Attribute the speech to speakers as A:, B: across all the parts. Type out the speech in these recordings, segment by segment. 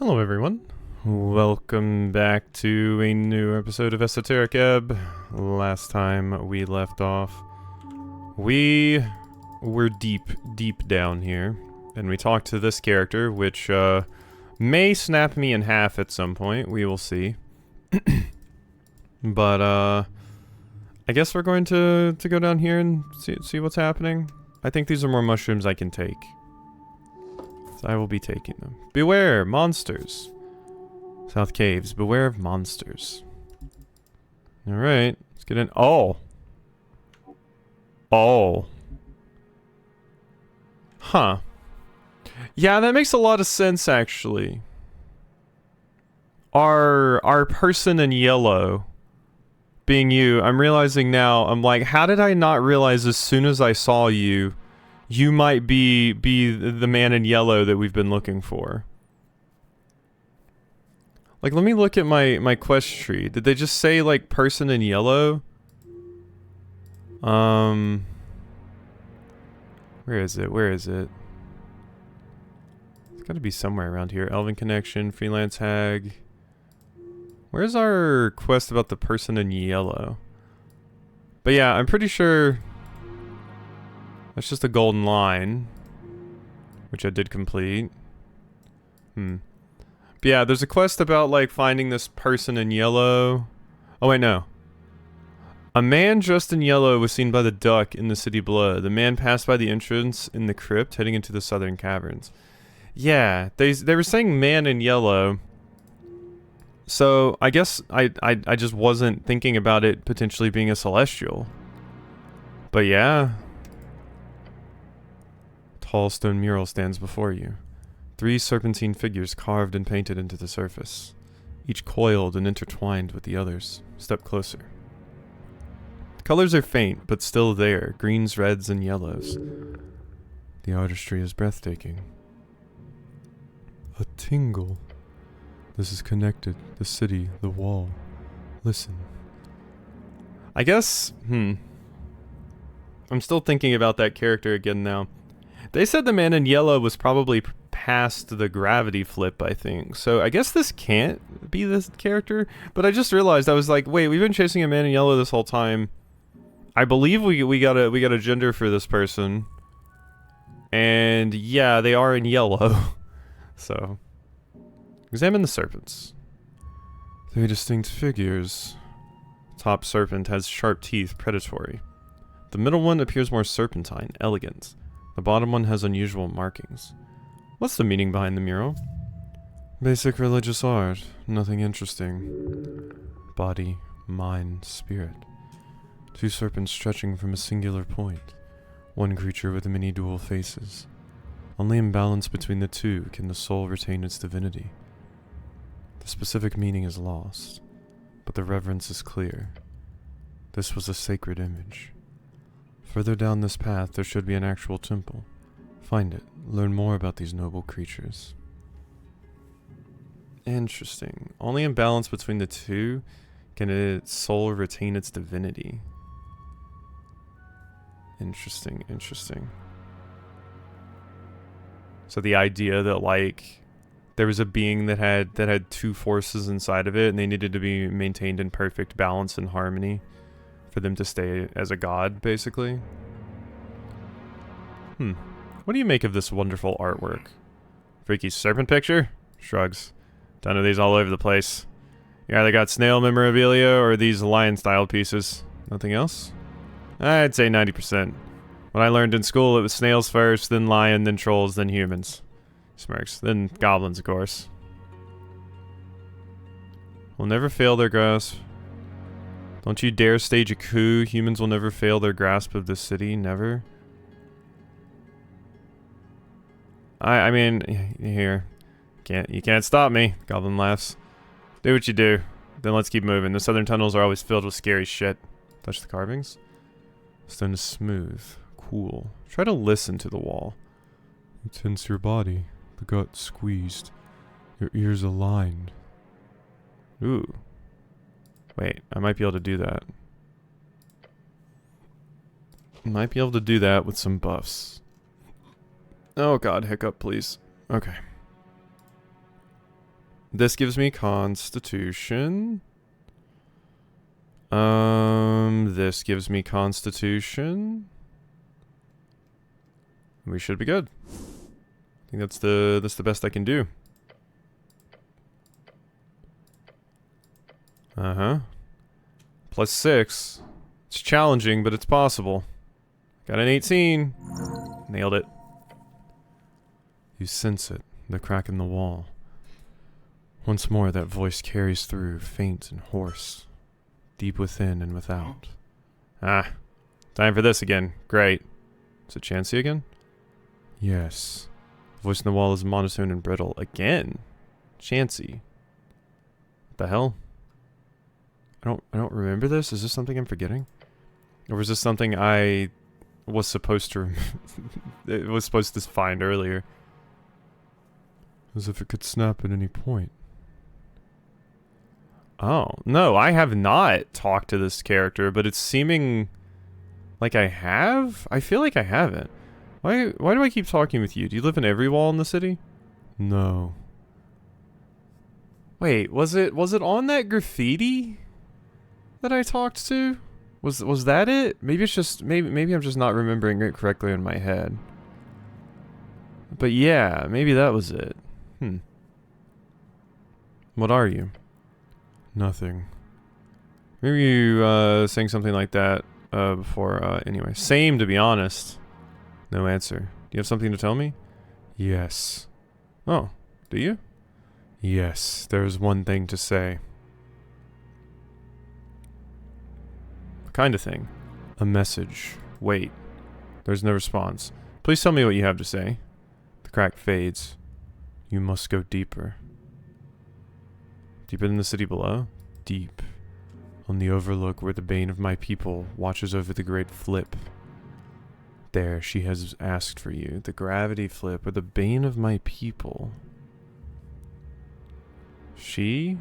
A: Hello everyone, welcome back to a new episode of Esoteric Ebb. Last time we left off, we were deep down here, and we talked to this character, which may snap me in half at some point, we will see. But I guess we're going to go down here and see what's happening. I think these are more mushrooms I can take. I will be taking them. Beware, monsters. South Caves, beware of monsters. Alright, let's get in. Oh! Huh. Yeah, that makes a lot of sense, actually. Our person in yellow being you, I'm realizing now, I'm like, how did I not realize as soon as I saw you, you might be the man in yellow that we've been looking for. Like, let me look at my quest tree. Did they just say, like, person in yellow? Where is it? Where is it? It's gotta be somewhere around here. Elven Connection, Freelance Hag. Where's our quest about the person in yellow? But yeah, I'm pretty sure that's just a golden line, which I did complete. But yeah, there's a quest about, like, finding this person in yellow. Oh wait, no. A man dressed in yellow was seen by the duck in the city below. The man passed by the entrance in the crypt, heading into the southern caverns. Yeah, they were saying man in yellow. So I guess I just wasn't thinking about it potentially being a celestial. But yeah. Tall stone mural stands before you. 3 serpentine figures carved and painted into the surface, each coiled and intertwined with the others. Step closer. The colors are faint, but still there, greens, reds, and yellows. The artistry is breathtaking. A tingle. This is connected. The city, the wall. Listen. I guess, I'm still thinking about that character again now. They said the man in yellow was probably past the gravity flip, I think. So I guess this can't be this character. But I just realized, I was like, wait, we've been chasing a man in yellow this whole time. I believe we got a gender for this person. And yeah, they are in yellow. So examine the serpents. 3 distinct figures. Top serpent has sharp teeth, predatory. The middle one appears more serpentine, elegant. The bottom one has unusual markings. What's the meaning behind the mural? Basic religious art. Nothing interesting. Body, mind, spirit. 2 serpents stretching from a singular point. 1 creature with many dual faces. Only in balance between the 2 can the soul retain its divinity. The specific meaning is lost, but the reverence is clear. This was a sacred image. Further down this path, there should be an actual temple. Find it. Learn more about these noble creatures. Interesting. Only in balance between the 2 can its soul retain its divinity. Interesting, interesting. So the idea that, like, there was a being that had 2 forces inside of it, and they needed to be maintained in perfect balance and harmony for them to stay as a god, basically. What do you make of this wonderful artwork? Freaky serpent picture? Shrugs. Ton of these all over the place. You either got snail memorabilia or these lion-styled pieces. Nothing else? I'd say 90%. When I learned in school, it was snails first, then lion, then trolls, then humans. Smirks. Then goblins, of course. Will never fail their grasp. Don't you dare stage a coup. Humans will never fail their grasp of the city. Never. I mean, here. You can't stop me. Goblin laughs. Do what you do. Then let's keep moving. The southern tunnels are always filled with scary shit. Touch the carvings. Stone is smooth. Cool. Try to listen to the wall. You tense your body. The gut squeezed. Your ears aligned. Ooh. Wait, I might be able to do that. Might be able to do that with some buffs. Oh god, hiccup, please. Okay. This gives me Constitution. This gives me Constitution. We should be good. I think that's the best I can do. +6. It's challenging, but it's possible. Got an 18. Nailed it. You sense it, the crack in the wall. Once more that voice carries through, faint and hoarse, deep within and without. Ah, time for this again. Great. Is it Chansey again? Yes. The voice in the wall is monotone and brittle. Again? Chansey. What the hell? I don't remember this. Is this something I'm forgetting? Or was this something I was supposed to it was supposed to find earlier? As if it could snap at any point. Oh, no, I have not talked to this character, but it's seeming like I have? I feel like I haven't. Why do I keep talking with you? Do you live in every wall in the city? No. Wait, was it on that graffiti that I talked to? Was that it? Maybe it's just maybe I'm just not remembering it correctly in my head. But yeah, maybe that was it. What are you? Nothing. Maybe you saying something like that before. Anyway, same to be honest. No answer. Do you have something to tell me? Yes. Oh, do you? Yes, there's one thing to say. What kind of thing? A message. Wait. There's no response. Please tell me what you have to say. The crack fades. You must go deeper. Deeper than the city below? Deep. On the overlook where the bane of my people watches over the great flip. There, she has asked for you. The gravity flip, or the bane of my people. She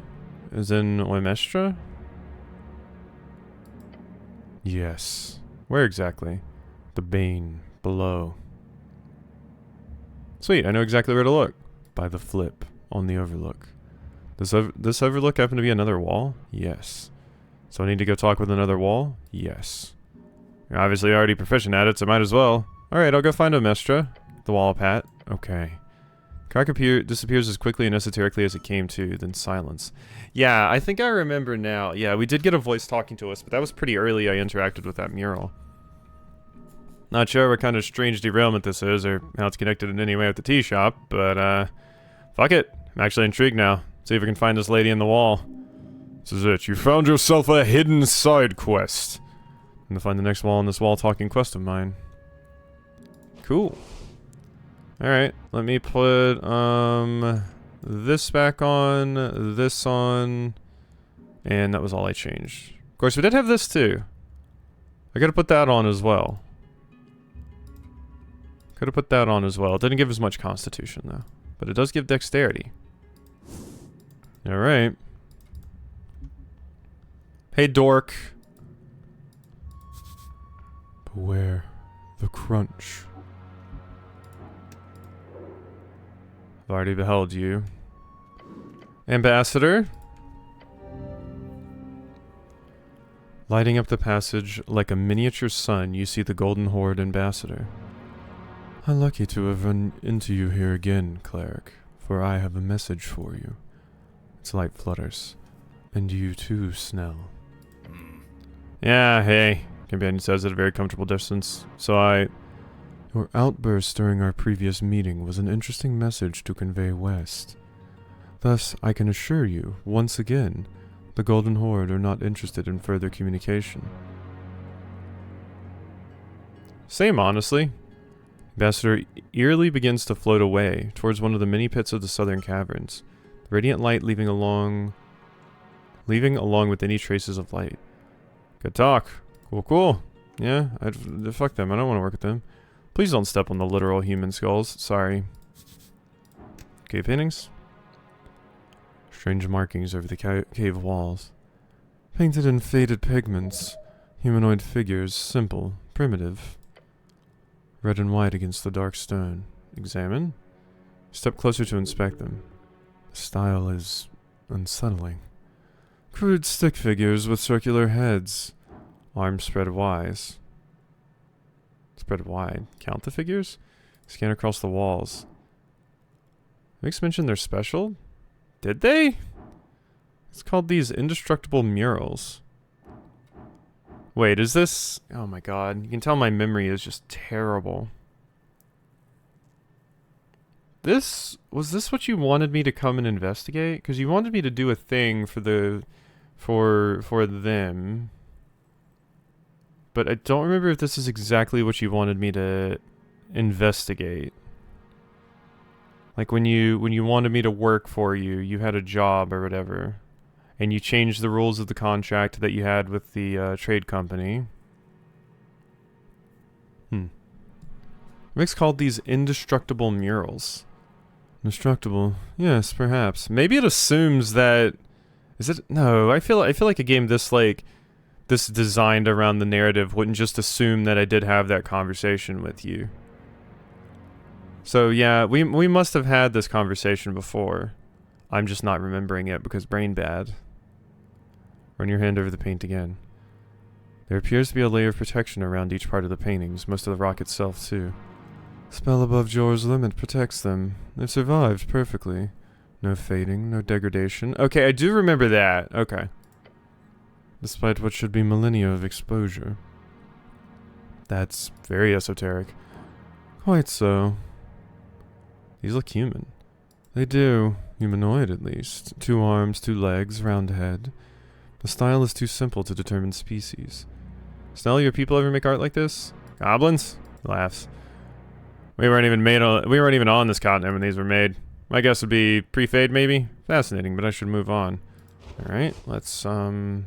A: is in Oimestra? Yes. Where exactly? The bane, below. Sweet, I know exactly where to look. By the flip, on the overlook. Does this overlook happen to be another wall? Yes. So I need to go talk with another wall? Yes. You're obviously already proficient at it, so might as well. Alright, I'll go find Oimestra. The wall pat. Okay. Crack disappears as quickly and esoterically as it came to, then silence. Yeah, I think I remember now. Yeah, we did get a voice talking to us, but that was pretty early I interacted with that mural. Not sure what kind of strange derailment this is, or how it's connected in any way with the tea shop, but, fuck it. I'm actually intrigued now. See if we can find this lady in the wall. This is it. You found yourself a hidden side quest. And to find the next wall on this wall-talking quest of mine. Cool. Alright, let me put, this back on, this on, and that was all I changed. Of course, we did have this too. I gotta put that on as well. Gotta put that on as well. It didn't give as much constitution, though. But it does give dexterity. Alright. Hey, dork. Beware the crunch. I've already beheld you. Ambassador. Lighting up the passage like a miniature sun, you see the Golden Horde Ambassador. I'm lucky to have run into you here again, cleric, for I have a message for you. Its light flutters. And you too, Snell. Yeah, hey. Companion says at a very comfortable distance. So Your outburst during our previous meeting was an interesting message to convey west. Thus, I can assure you, once again, the Golden Horde are not interested in further communication. Same, honestly. Ambassador eerily begins to float away, towards one of the many pits of the southern caverns, the radiant light leaving along with any traces of light. Good talk. Cool. Yeah, fuck them. I don't want to work with them. Please don't step on the literal human skulls. Sorry. Cave paintings. Strange markings over the cave walls. Painted in faded pigments. Humanoid figures, simple, primitive. Red and white against the dark stone. Examine. Step closer to inspect them. The style is unsettling. Crude stick figures with circular heads. Arms spread wide. Spread wide. Count the figures? Scan across the walls. Mix mentioned they're special? Did they? It's called these indestructible murals. Wait, is this... Oh my god. You can tell my memory is just terrible. Was this what you wanted me to come and investigate? Because you wanted me to do a thing for the... For them. But I don't remember if this is exactly what you wanted me to investigate. Like when you wanted me to work for you, you had a job or whatever. And you changed the rules of the contract that you had with the trade company. Rick's called these indestructible murals. Indestructible? Yes, perhaps. Maybe it assumes that... Is it? No, I feel like a game this designed around the narrative wouldn't just assume that I did have that conversation with you. So yeah, we must have had this conversation before. I'm just not remembering it because brain bad. Run your hand over the paint again. There appears to be a layer of protection around each part of the paintings, most of the rock itself too. Spell above Jor's limit protects them. They've survived perfectly. No fading, no degradation. Okay, I do remember that. Okay. Despite what should be millennia of exposure. That's very esoteric. Quite so. These look human. They do. Humanoid, at least. 2 arms, 2 legs, round head. The style is too simple to determine species. Snell, your people ever make art like this? Goblins? Laughs. We weren't even on this continent when these were made. My guess would be pre-fade, maybe? Fascinating, but I should move on. Alright, let's, do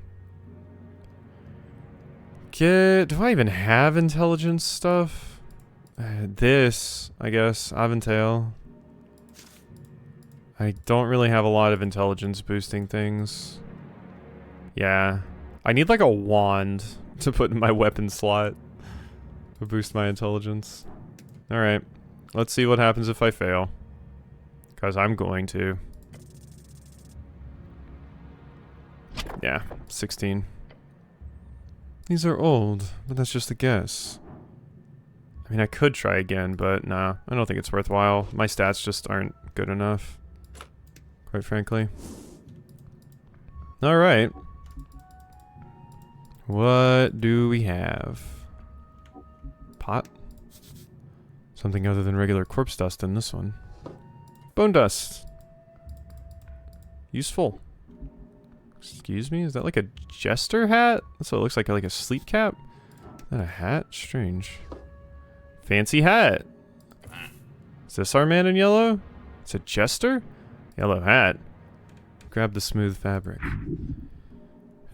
A: I even have intelligence stuff? This, I guess. Aventail. I don't really have a lot of intelligence boosting things. Yeah. I need like a wand to put in my weapon slot to boost my intelligence. Alright. Let's see what happens if I fail. Because I'm going to. Yeah, 16. These are old, but that's just a guess. I mean, I could try again, but nah, I don't think it's worthwhile. My stats just aren't good enough, quite frankly. Alright. What do we have? Pot? Something other than regular corpse dust in this one. Bone dust. Useful. Excuse me? Is that like a jester hat? That's what it looks like a sleep cap? Is that a hat? Strange. Fancy hat. Is this our man in yellow? It's a jester? Yellow hat. Grab the smooth fabric.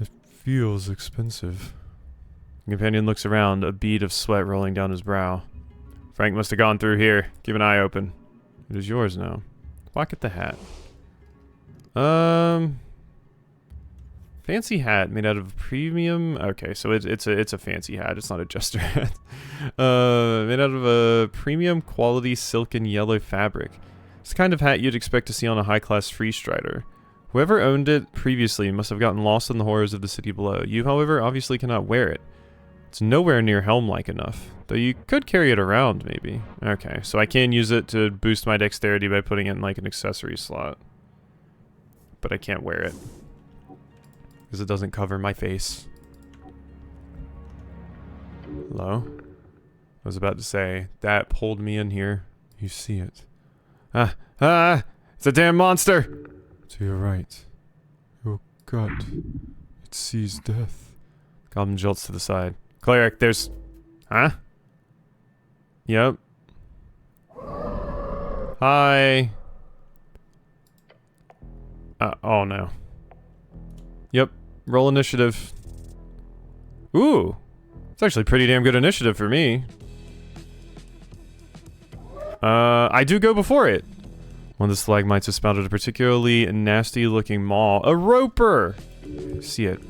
A: It feels expensive. The companion looks around, a bead of sweat rolling down his brow. Frank must have gone through here. Keep an eye open. It is yours now. Pocket the hat. Fancy hat made out of premium. Okay, so it's a fancy hat. It's not a jester hat. Made out of a premium quality silken yellow fabric. It's the kind of hat you'd expect to see on a high-class free strider. Whoever owned it previously must have gotten lost in the horrors of the city below. You, however, obviously cannot wear it. It's nowhere near helm-like enough, though you could carry it around, maybe. Okay, so I can use it to boost my dexterity by putting it in, like, an accessory slot. But I can't wear it. Because it doesn't cover my face. Hello? I was about to say, that pulled me in here. You see it. It's a damn monster! To your right. Your gut. It sees death. Goblin jolts to the side. Cleric, there's... Huh? Yep. Hi. Oh no. Yep. Roll initiative. Ooh. It's actually pretty damn good initiative for me. I do go before it. One of the stalagmites has spouted a particularly nasty looking maw. A roper! See it.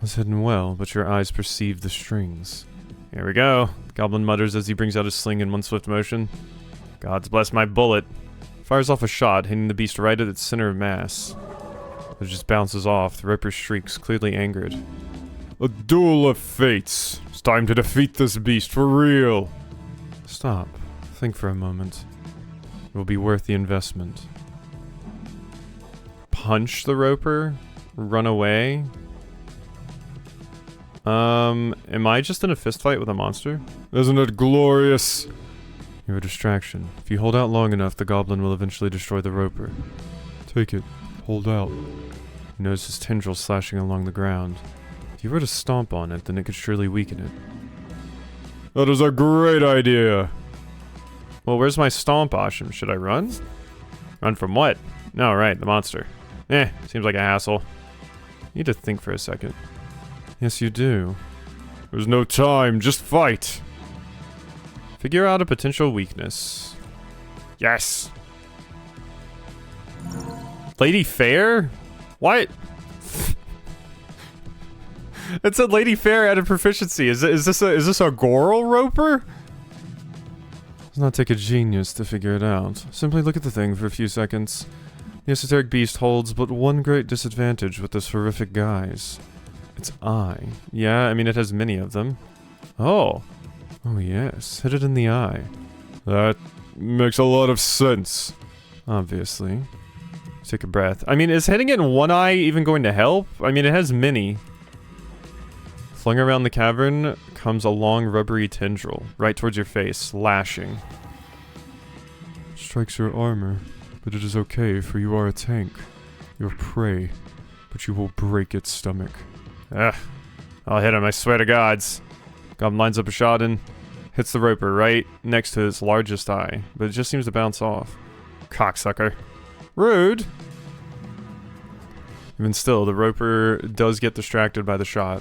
A: Was hidden well, but your eyes perceive the strings. Here we go. Goblin mutters as he brings out his sling in one swift motion. Gods bless my bullet. Fires off a shot, hitting the beast right at its center of mass. It just bounces off. The Ripper shrieks, clearly angered. A duel of fates. It's time to defeat this beast for real. Stop. Think for a moment. It will be worth the investment. Punch the Roper? Run away? Am I just in a fist fight with a monster? Isn't it glorious? You're a distraction. If you hold out long enough, the goblin will eventually destroy the Roper. Take it. Hold out. You notice his tendrils slashing along the ground. If you were to stomp on it, then it could surely weaken it. That is a great idea! Well, where's my stomp option? Should I run? Run from what? No, right, the monster. Seems like a hassle. You need to think for a second. Yes, you do. There's no time, just fight! Figure out a potential weakness. Yes! Lady Fair? What? It said Lady Fair added proficiency. Is this a Goral Roper? It does not take a genius to figure it out. Simply look at the thing for a few seconds. The esoteric beast holds but one great disadvantage with this horrific guise. Its eye. Yeah, I mean it has many of them. Oh. Oh yes, hit it in the eye. That makes a lot of sense. Obviously. Take a breath. I mean, is hitting it in one eye even going to help? I mean, it has many. Flung around the cavern comes a long rubbery tendril, right towards your face, lashing. Strikes your armor, but it is okay, for you are a tank. Your prey, but you will break its stomach. Ugh. I'll hit him, I swear to gods. Goblin lines up a shot and hits the Roper right next to its largest eye, but it just seems to bounce off. Cocksucker. Rude! Even still, the Roper does get distracted by the shot.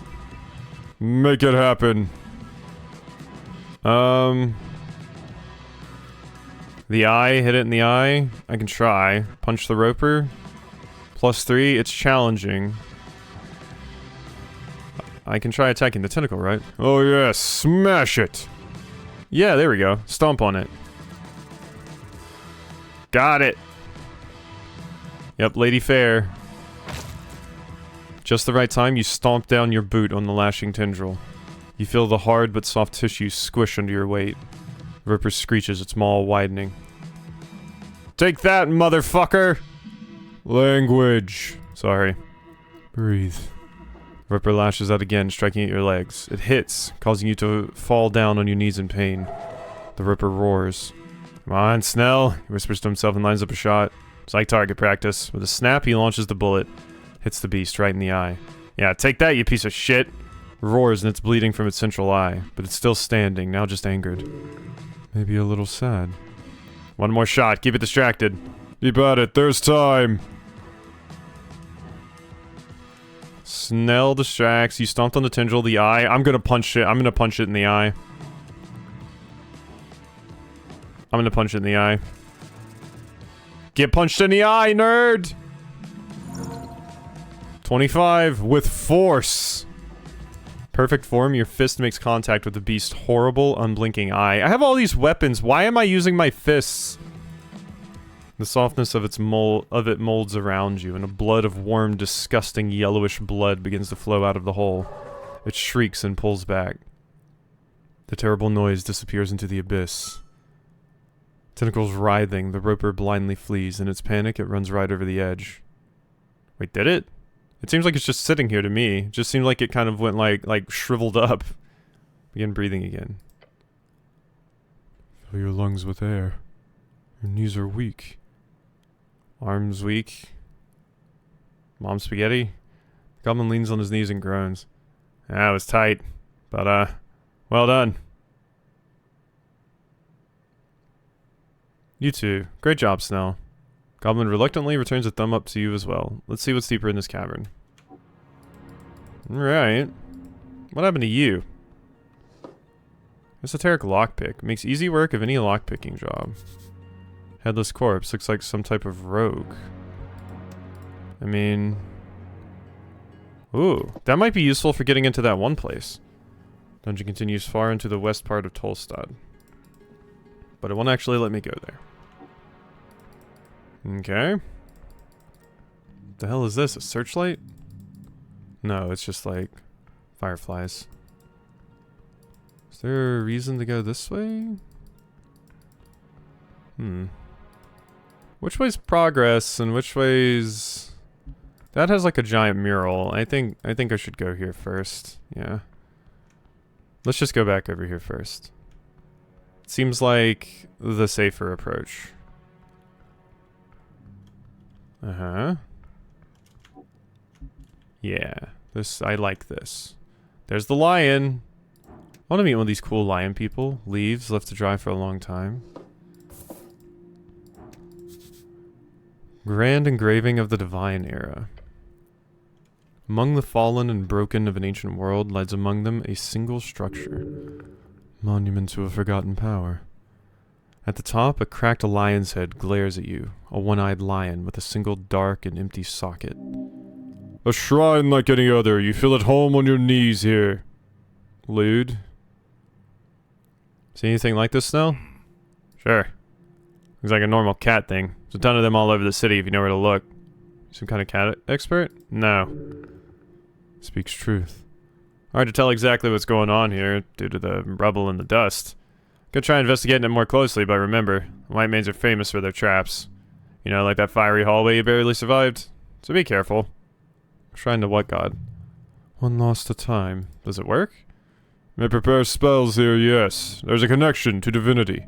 A: Make it happen. The eye, hit it in the eye. I can try. Punch the Roper. +3, it's challenging. I can try attacking the tentacle, right? Oh yes, smash it! Yeah, there we go. Stomp on it. Got it! Yep, Lady Fair. Just the right time, you stomp down your boot on the lashing tendril. You feel the hard but soft tissue squish under your weight. Ripper screeches, its maw widening. Take that, motherfucker! Language. Sorry. Breathe. Ripper lashes out again, striking at your legs. It hits, causing you to fall down on your knees in pain. The Ripper roars. Come on, Snell, he whispers to himself and lines up a shot. It's like target practice. With a snap, he launches the bullet. Hits the beast right in the eye. Yeah, take that, you piece of shit! Roars and it's bleeding from its central eye, but it's still standing, now just angered. Maybe a little sad. One more shot, keep it distracted. Keep at it, there's time! Snell distracts, you stomped on the tendril, the eye. I'm gonna punch it, I'm gonna punch it in the eye. I'm gonna punch it in the eye. Get punched in the eye, nerd! 25 with force. Perfect form, your fist makes contact with the beast's horrible, unblinking eye. I have all these weapons, why am I using my fists? The softness of it molds around you, and a blood of warm, disgusting, yellowish blood begins to flow out of the hole. It shrieks and pulls back. The terrible noise disappears into the abyss. Tentacles writhing, the Roper blindly flees. In its panic, it runs right over the edge. Wait, did it? It seems like it's just sitting here to me. It just seemed like it kind of went like shriveled up. Begin breathing again. Fill your lungs with air. Your knees are weak. Arms weak. Mom spaghetti? The goblin leans on his knees and groans. That was tight. But, well done. You too. Great job, Snell. Goblin reluctantly returns a thumb up to you as well. Let's see what's deeper in this cavern. Alright. What happened to you? Esoteric lockpick. Makes easy work of any lockpicking job. Headless corpse. Looks like some type of rogue. I mean... Ooh. That might be useful for getting into that one place. Dungeon continues far into the west part of Tolstad. But it won't actually let me go there. Okay. The hell is this? A searchlight? No, it's just like fireflies. Is there a reason to go this way? Which way's progress and which way's... That has like a giant mural. I think I should go here first. Yeah. Let's just go back over here first. It seems like the safer approach. Uh-huh. Yeah. I like this. There's the lion. I want to meet one of these cool lion people. Leaves left to dry for a long time. Grand engraving of the divine era. Among the fallen and broken of an ancient world lies among them a single structure. Monument to a forgotten power. At the top, a cracked lion's head glares at you, a one-eyed lion with a single dark and empty socket. A shrine like any other, you feel at home on your knees here. Lewd. See anything like this, Snell? Sure. Looks like a normal cat thing. There's a ton of them all over the city if you know where to look. Some kind of cat expert? No. Speaks truth. Hard to tell exactly what's going on here, due to the rubble and the dust. Could try investigating it more closely, but remember, white maids are famous for their traps. You know, like that fiery hallway you barely survived? So be careful. Shrine to what god? One lost to time. Does it work? May prepare spells here, yes. There's a connection to divinity.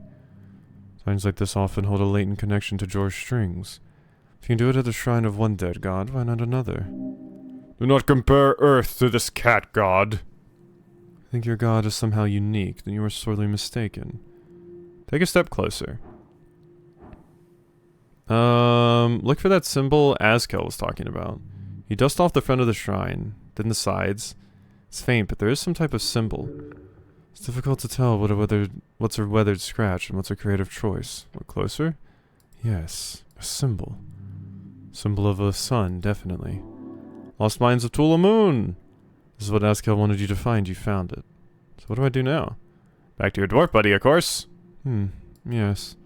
A: Signs like this often hold a latent connection to George Strings. If you can do it at the shrine of one dead god, why not another? Do not compare Earth to this cat god. I think your god is somehow unique, then you are sorely mistaken. Take a step closer. Look for that symbol Azkel was talking about. You dust off the front of the shrine, then the sides. It's faint, but there is some type of symbol. It's difficult to tell what's a weathered scratch and what's a creative choice. Look closer? Yes, a symbol. Symbol of a sun, definitely. Lost Mines of Tula Moon! This is what Azkel wanted you to find. You found it. So what do I do now? Back to your dwarf buddy, of course. Yes.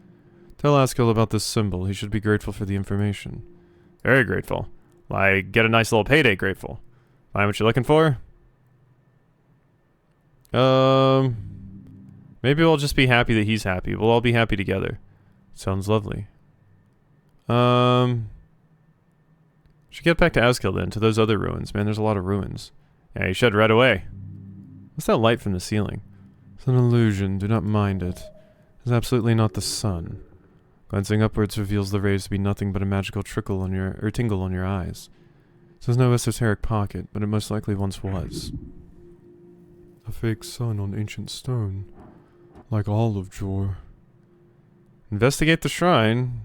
A: Tell Azkel about this symbol. He should be grateful for the information. Very grateful. Like, get a nice little payday grateful. Find what you're looking for? Maybe we'll just be happy that he's happy. We'll all be happy together. Sounds lovely. Should get back to Azkel then, to those other ruins. Man, there's a lot of ruins. Yeah, you should right away. What's that light from the ceiling? It's an illusion, do not mind it. It's absolutely not the sun. Glancing upwards reveals the rays to be nothing but a magical tingle on your eyes. This is no esoteric pocket, but it most likely once was. A fake sun on ancient stone. Like all of Jor. Investigate the shrine.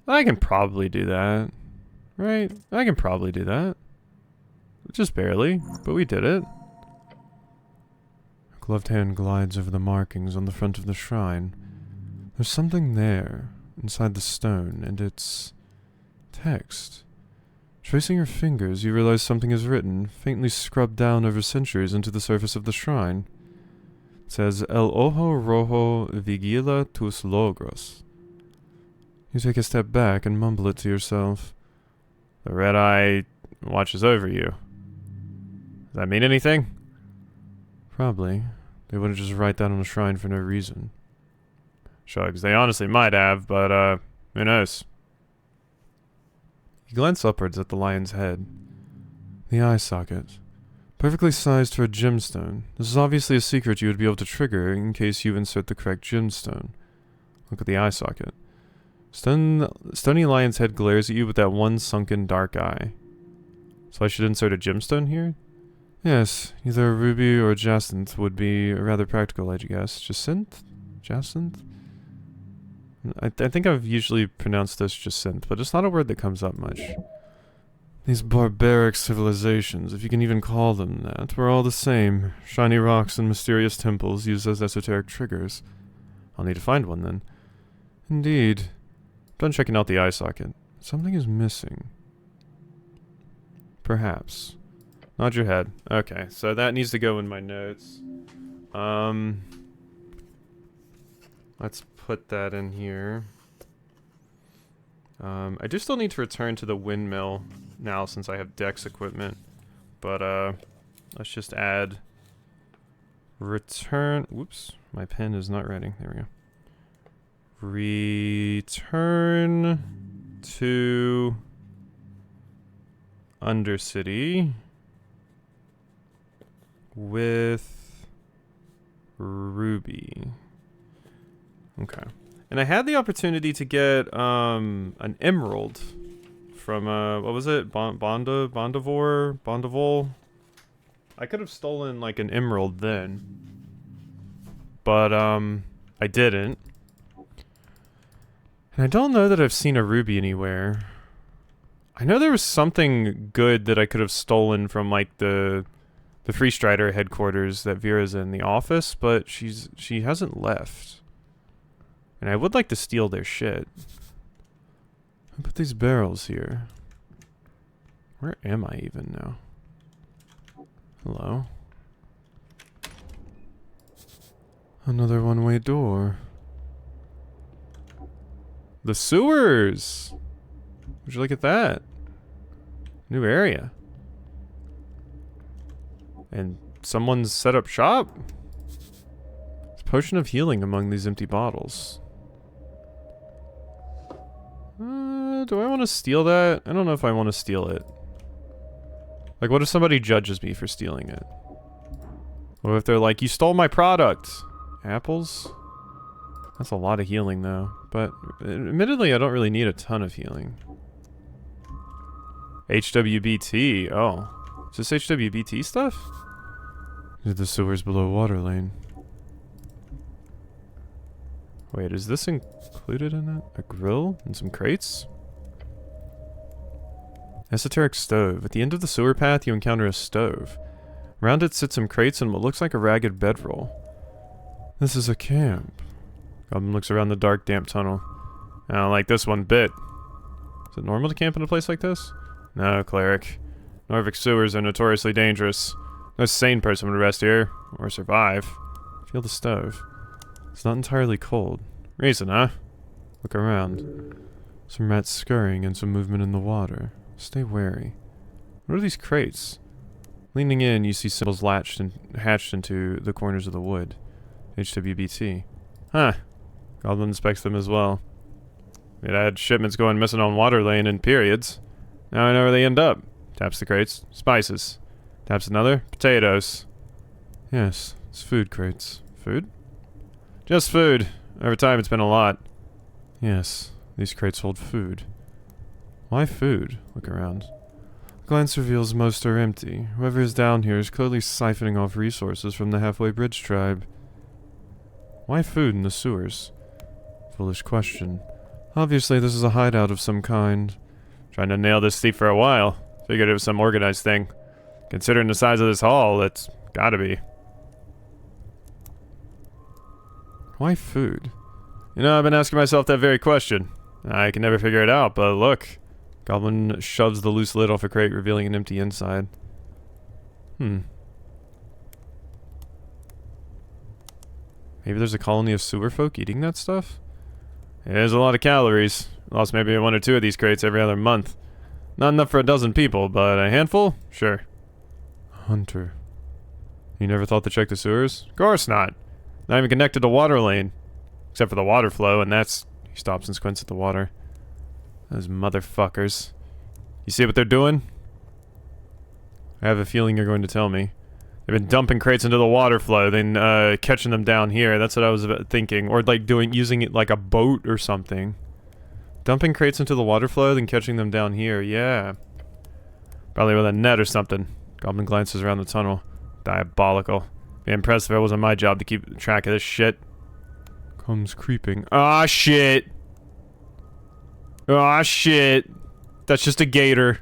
A: I can probably do that. Right? I can probably do that. Just barely, but we did it. Her gloved hand glides over the markings on the front of the shrine. There's something there, inside the stone, and it's... text. Tracing your fingers, you realize something is written, faintly scrubbed down over centuries into the surface of the shrine. It says, El ojo rojo vigila tus logros. You take a step back and mumble it to yourself. The red eye watches over you. Does that mean anything? Probably. They wouldn't just write that on a shrine for no reason. Shrugs. They honestly might have, but, who knows? You glance upwards at the lion's head. The eye socket. Perfectly sized for a gemstone. This is obviously a secret you would be able to trigger in case you insert the correct gemstone. Look at the eye socket. Stony lion's head glares at you with that one sunken dark eye. So I should insert a gemstone here? Yes, either a ruby or a jacinth would be rather practical, I guess. Jacinth? Jacinth? I think I've usually pronounced this jacinth, but it's not a word that comes up much. These barbaric civilizations, if you can even call them that, were all the same. Shiny rocks and mysterious temples used as esoteric triggers. I'll need to find one then. Indeed. Done checking out the eye socket. Something is missing. Perhaps. Nod your head. Okay, so that needs to go in my notes. Let's put that in here. I do still need to return to the windmill now since I have Dex equipment. But, let's just add return. Whoops, my pen is not writing. There we go. Return to Undercity with Ruby. Okay. And I had the opportunity to get an emerald from what was it? Bondavor? I could have stolen like an emerald then. But I didn't. And I don't know that I've seen a ruby anywhere. I know there was something good that I could have stolen from like the Free Strider headquarters that Vera's in the office, but she hasn't left. And I would like to steal their shit. Who put these barrels here? Where am I even now? Hello? Another one-way door. The sewers! Would you look at that? New area. And someone's set up shop? There's a potion of healing among these empty bottles. Do I want to steal that? I don't know if I want to steal it. Like, what if somebody judges me for stealing it? What if they're like, you stole my product? Apples? That's a lot of healing, though. But, admittedly, I don't really need a ton of healing. HWBT. Oh. Is this HWBT stuff? These are the sewers below water lane. Wait, is this included in that? A grill and some crates? Esoteric stove. At the end of the sewer path, you encounter a stove. Around it sit some crates and what looks like a ragged bedroll. This is a camp. Goblin looks around the dark, damp tunnel. I don't like this one bit. Is it normal to camp in a place like this? No, cleric. Norvik sewers are notoriously dangerous. No sane person would rest here, or survive. Feel the stove. It's not entirely cold. Reason, huh? Look around. Some rats scurrying and some movement in the water. Stay wary. What are these crates? Leaning in, you see symbols hatched into the corners of the wood. HWBT. Huh. Goblin inspects them as well. It had shipments going missing on water lane in periods. Now I know where they end up. Taps the crates. Spices. Taps another. Potatoes. Yes, it's food crates. Food? Just food. Over time it's been a lot. Yes, these crates hold food. Why food? Look around. Glance reveals most are empty. Whoever is down here is clearly siphoning off resources from the Halfway Bridge tribe. Why food in the sewers? Foolish question. Obviously this is a hideout of some kind. Trying to nail this thief for a while. Figured it was some organized thing. Considering the size of this hall, it's gotta be. Why food? You know, I've been asking myself that very question. I can never figure it out, but look. Goblin shoves the loose lid off a crate, revealing an empty inside. Maybe there's a colony of sewer folk eating that stuff? There's a lot of calories. Lost maybe one or two of these crates every other month. Not enough for a dozen people, but a handful? Sure. Hunter. You never thought to check the sewers? Of course not. Not even connected to water lane. Except for the water flow, and that's... He stops and squints at the water. Those motherfuckers. You see what they're doing? I have a feeling you're going to tell me. They've been dumping crates into the water flow, then catching them down here. That's what I was thinking. Or like using it like a boat or something. Dumping crates into the water flow, then catching them down here. Yeah. Probably with a net or something. Goblin glances around the tunnel. Diabolical. Be impressed if it wasn't my job to keep track of this shit. Comes creeping. Ah, shit. Ah, shit. That's just a gator.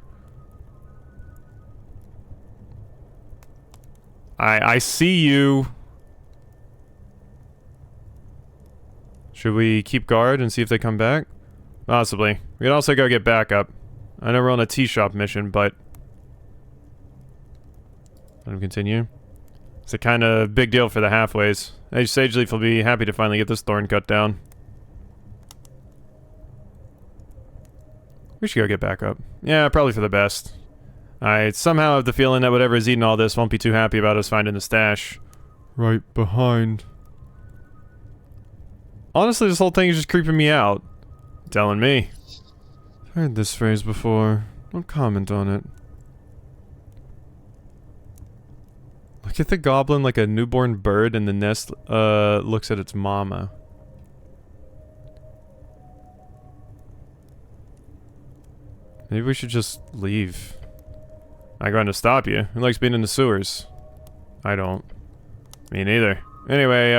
A: I see you. Should we keep guard and see if they come back? Possibly. We could also go get backup. I know we're on a tea shop mission, but... Let him continue. It's a kind of big deal for the halfways. Hey, Sageleaf will be happy to finally get this thorn cut down. We should go get back up. Yeah, probably for the best. I somehow have the feeling that whatever is eating all this won't be too happy about us finding the stash.
B: Right behind.
A: Honestly, this whole thing is just creeping me out. Telling me.
B: I've heard this phrase before. Don't comment on it.
A: Look at the goblin like a newborn bird in the nest looks at its mama. Maybe we should just leave. I'm going to stop you. Who likes being in the sewers? I don't. Me neither. Anyway,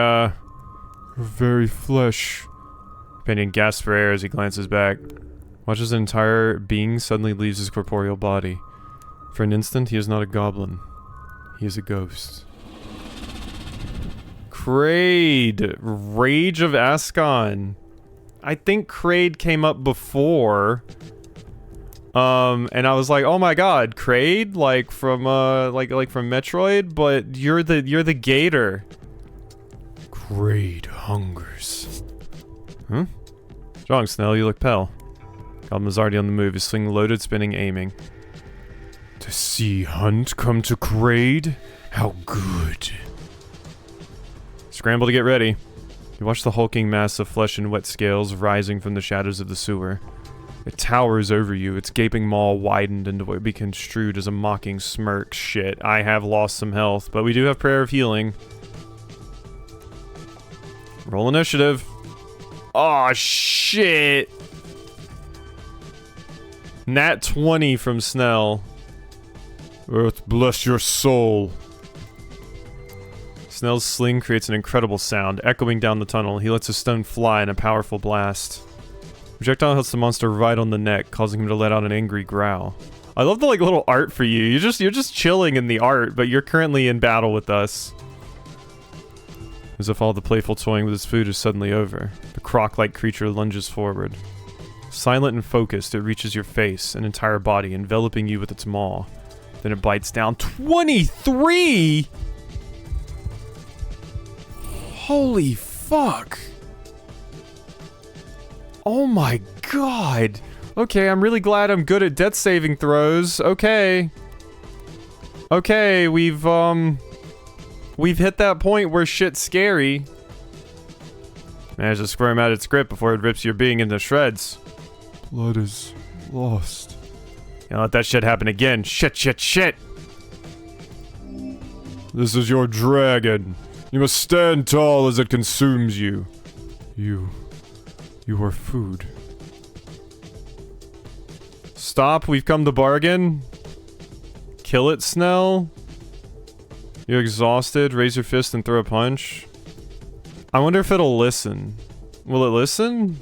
B: Your very flesh.
A: Pinion gasps for air as he glances back. Watches his entire being suddenly leaves his corporeal body. For an instant, he is not a goblin. He is a ghost. Kraid! Rage of Ascon. I think Kraid came up before. And I was like, oh my god, Kraid? Like from, like from Metroid? But you're the gator.
B: Kraid hungers.
A: Huh? Strong, Snell, you look pale. Goblin is already on the move, his sling loaded, spinning, aiming.
B: To see Hunt come to Kraid? How good.
A: Scramble to get ready. You watch the hulking mass of flesh and wet scales rising from the shadows of the sewer. It towers over you, its gaping maw widened into what would be construed as a mocking smirk. Shit, I have lost some health, but we do have Prayer of Healing. Roll initiative. Aw, shit! Nat 20 from Snell.
B: Earth bless your soul.
A: Snell's sling creates an incredible sound, echoing down the tunnel. He lets a stone fly in a powerful blast. Projectile hits the monster right on the neck, causing him to let out an angry growl. I love the like little art for you. You're just chilling in the art, but you're currently in battle with us. As if all the playful toying with his food is suddenly over, the croc-like creature lunges forward. Silent and focused, it reaches your face, an entire body, enveloping you with its maw. Then it bites down. 23?! Holy fuck! Oh my god! Okay, I'm really glad I'm good at death saving throws. Okay. Okay, we've hit that point where shit's scary. Manage to squirm out its grip before it rips your being into shreds.
B: Blood is lost.
A: Can't let that shit happen again. Shit, shit, shit!
B: This is your dragon. You must stand tall as it consumes you. You are food.
A: Stop, we've come to bargain. Kill it, Snell. You're exhausted, raise your fist and throw a punch. I wonder if it'll listen. Will it listen?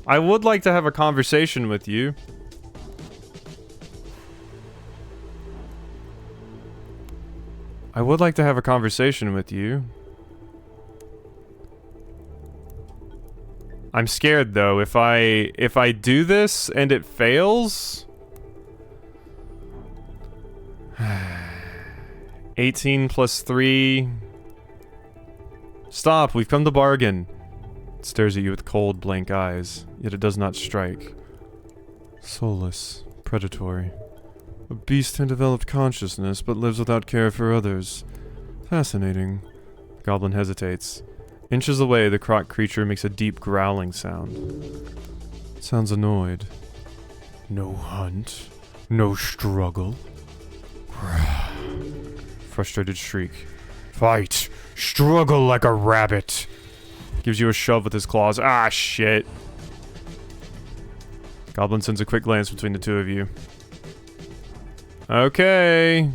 A: I would like to have a conversation with you. I would like to have a conversation with you. I'm scared though, if I do this and it fails... 18 plus 3... Stop, we've come to bargain. It stares at you with cold, blank eyes, yet it does not strike.
B: Soulless, predatory. A beast in developed consciousness, but lives without care for others. Fascinating.
A: The goblin hesitates. Inches away, the croc creature makes a deep growling sound.
B: It sounds annoyed. No hunt. No struggle.
A: Frustrated shriek.
B: Fight! Struggle like a rabbit!
A: Gives you a shove with his claws. Ah, shit. Goblin sends a quick glance between the two of you. Okay.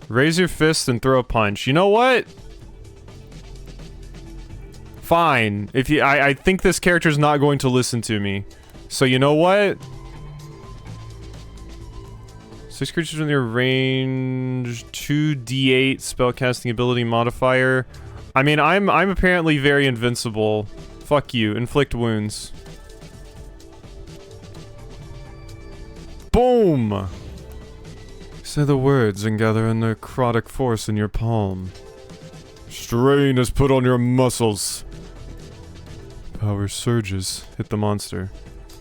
A: Raise your fist and throw a punch. You know what? Fine. If you, I think this character's not going to listen to me. So you know what? 6 creatures in your range, 2d8 spellcasting ability modifier. I mean, I'm apparently very invincible. Fuck you. Inflict wounds. Boom!
B: Say the words and gather a necrotic force in your palm. Strain is put on your muscles. power surges, hit the monster.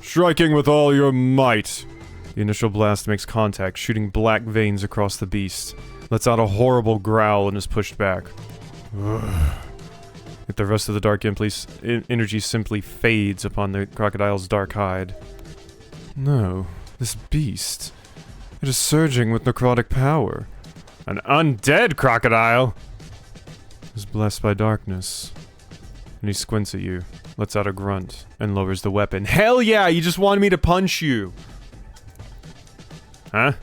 B: Striking with all your might! The initial blast makes contact, shooting black veins across the beast. Lets out a horrible growl and is pushed back. Yet the rest of the dark energy simply fades upon the crocodile's dark hide. No, this beast. It is surging with necrotic power. An undead crocodile! Is blessed by darkness. And he squints at you, lets out a grunt, and lowers the weapon. Hell yeah, you just wanted me to punch you! Huh?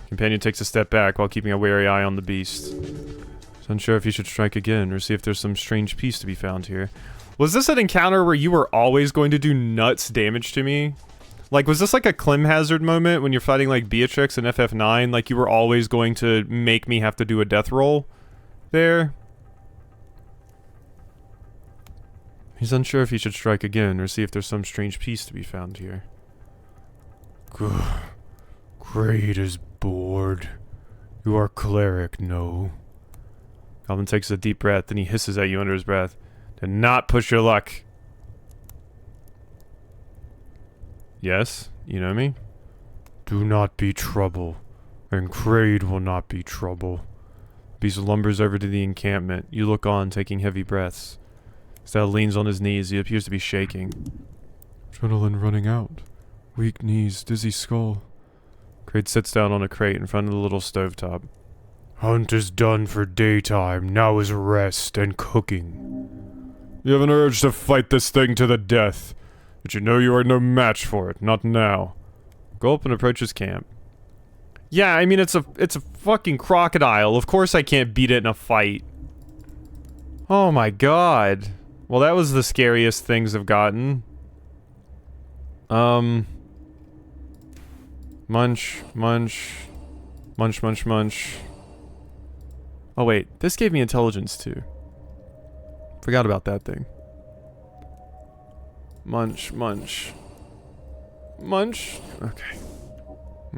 B: Companion takes a step back while keeping a wary eye on the beast. He's unsure if he should strike again, or see if there's some strange piece to be found here. Was this an encounter where you were always going to do nuts damage to me? Like, was this like a Clem Hazard moment when you're fighting like Beatrix in FF9? Like, you were always going to make me have to do a death roll there? He's unsure if he should strike again, or see if there's some strange piece to be found here. Great is bored. You are cleric, no? Goblin takes a deep breath, then he hisses at you under his breath. Do not push your luck. Yes? You know me? Do not be trouble, and Kraid will not be trouble. Beast lumbers over to the encampment. You look on, taking heavy breaths. Stal leans on his knees. He appears to be shaking. Adrenaline running out. Weak knees, dizzy skull. Kraid sits down on a crate in front of the little stovetop. Hunt is done for daytime. Now is rest and cooking. You have an urge to fight this thing to the death, but you know you are no match for it. Not now. Go up and approach his camp. Yeah, I mean, it's a fucking crocodile. Of course I can't beat it in a fight. Oh my god. Well, that was the scariest things I've gotten. Munch, munch. Munch, munch, munch. Oh wait, this gave me intelligence too. Forgot about that thing. Munch, munch. Munch? Okay.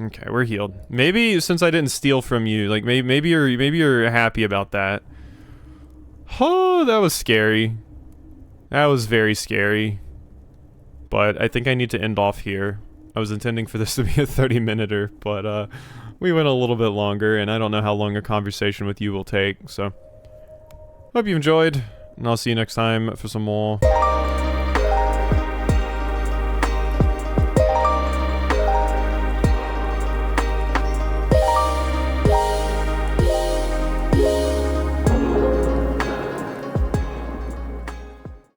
B: Okay, we're healed. Maybe since I didn't steal from you, like maybe you're happy about that. Oh, that was scary. That was very scary. But I think I need to end off here. I was intending for this to be a 30-minute-er, but we went a little bit longer, and I don't know how long a conversation with you will take, so hope you enjoyed, and I'll see you next time for some more.